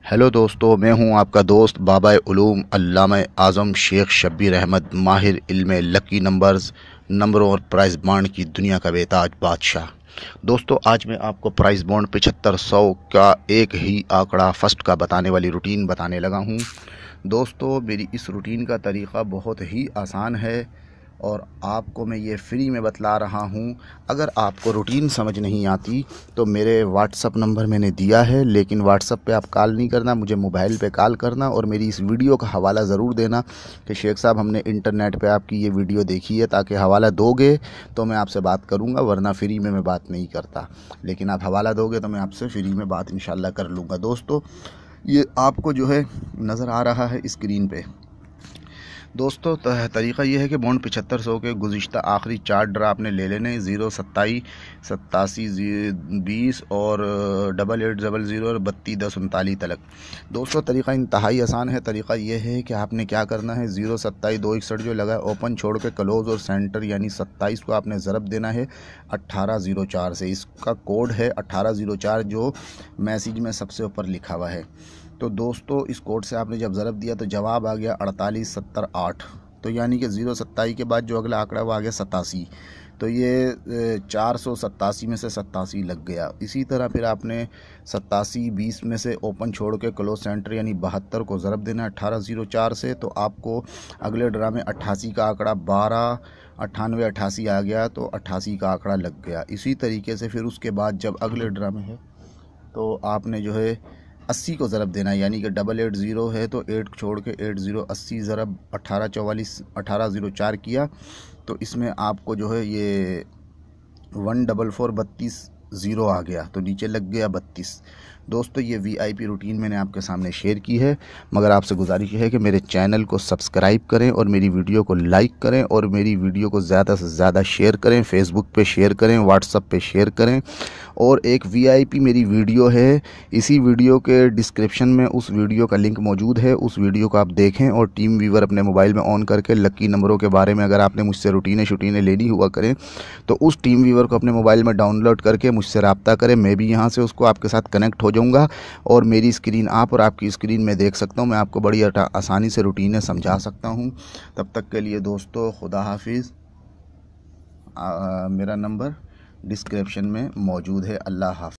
Hello दोस्तों, मैं हूं आपका दोस्त बाबा उलूम अल्लामा आज़म शेख शब्बीर अहमद, माहिर इल्म लकी नंबर्स, नंबरों और प्राइस बॉन्ड की दुनिया का बेताज बादशाह। दोस्तों, आज मैं आपको प्राइस बॉन्ड 7500 का एक ही आंकड़ा फर्स्ट का बताने वाली रूटीन बताने लगा हूं। दोस्तों, मेरी इस रूटीन का तरीक़ा बहुत ही आसान है और आपको मैं ये फ्री में बतला रहा हूँ। अगर आपको रूटीन समझ नहीं आती तो मेरे व्हाट्सअप नंबर मैंने दिया है, लेकिन व्हाट्सअप पे आप कॉल नहीं करना, मुझे मोबाइल पे कॉल करना और मेरी इस वीडियो का हवाला ज़रूर देना कि शेख साहब हमने इंटरनेट पे आपकी ये वीडियो देखी है। ताकि हवाला दोगे तो मैं आपसे बात करूँगा, वरना फ्री में मैं बात नहीं करता, लेकिन आप हवाला दोगे तो मैं आपसे फ्री में बात इंशाल्लाह कर लूँगा। दोस्तों, ये आपको जो है नज़र आ रहा है स्क्रीन पे। दोस्तों, तरीक़ा ये है कि बॉन्ड 7500 के गुज़िश्ता आखिरी 4 ड्रा आपने ले लेने, 0 27 87 20 और 8800 और 32 10 39 तक। दोस्तों, तरीक़ा इंतहाई आसान है। तरीक़ा ये है कि आपने क्या करना है, 0 27 261 जो लगा ओपन छोड़ के क्लोज़ और सेंटर यानी 27 को आपने ज़रब देना है 1804 से। इसका कोड है 1804 जो मैसेज में सबसे ऊपर लिखा हुआ है। तो दोस्तों, इस कोड से आपने जब ज़रब दिया तो जवाब आ गया 4878। तो यानी कि 0 27 के बाद जो अगला आंकड़ा वो आ गया 87। तो ये 487 में से 87 लग गया। इसी तरह फिर आपने 87 20 में से ओपन छोड़ के क्लोज सेंटर यानी 72 को ज़रब देना 1804 से। तो आपको अगले ड्रा में 88 का आंकड़ा 12 98 88 आ गया, तो 88 का आंकड़ा लग गया। इसी तरीके से फिर उसके बाद जब अगले ड्रा में है तो आपने जो है 80 को ज़रब देना है, यानी कि 880 है तो 8 छोड़ के 80 80 ज़रब 1844 1804 किया। तो इसमें आपको जो है ये 144 32 ज़ीरो आ गया, तो नीचे लग गया 32। दोस्तों, ये वीआईपी रूटीन मैंने आपके सामने शेयर की है, मगर आपसे गुजारिश है कि मेरे चैनल को सब्सक्राइब करें और मेरी वीडियो को लाइक करें और मेरी वीडियो को ज़्यादा से ज़्यादा शेयर करें, फेसबुक पे शेयर करें, व्हाट्सएप पे शेयर करें। और एक वीआईपी मेरी वीडियो है, इसी वीडियो के डिस्क्रिप्शन में उस वीडियो का लिंक मौजूद है, उस वीडियो को आप देखें और टीम व्यूवर अपने मोबाइल में ऑन करके लकी नंबरों के बारे में अगर आपने मुझसे रूटीनें लेनी हुआ करें तो उस टीम व्यूवर को अपने मोबाइल में डाउनलोड करके मुझसे रब्ता करें। मैं भी यहाँ से उसको आपके साथ कनेक्ट हो जाऊँगा और मेरी स्क्रीन आप और आपकी स्क्रीन में देख सकता हूँ। मैं आपको बड़ी आसानी से रूटीनें समझा सकता हूँ। तब तक के लिए दोस्तों, खुदा हाफिज़। मेरा नंबर डिस्क्रिप्शन में मौजूद है। अल्लाह हाफ़िज़।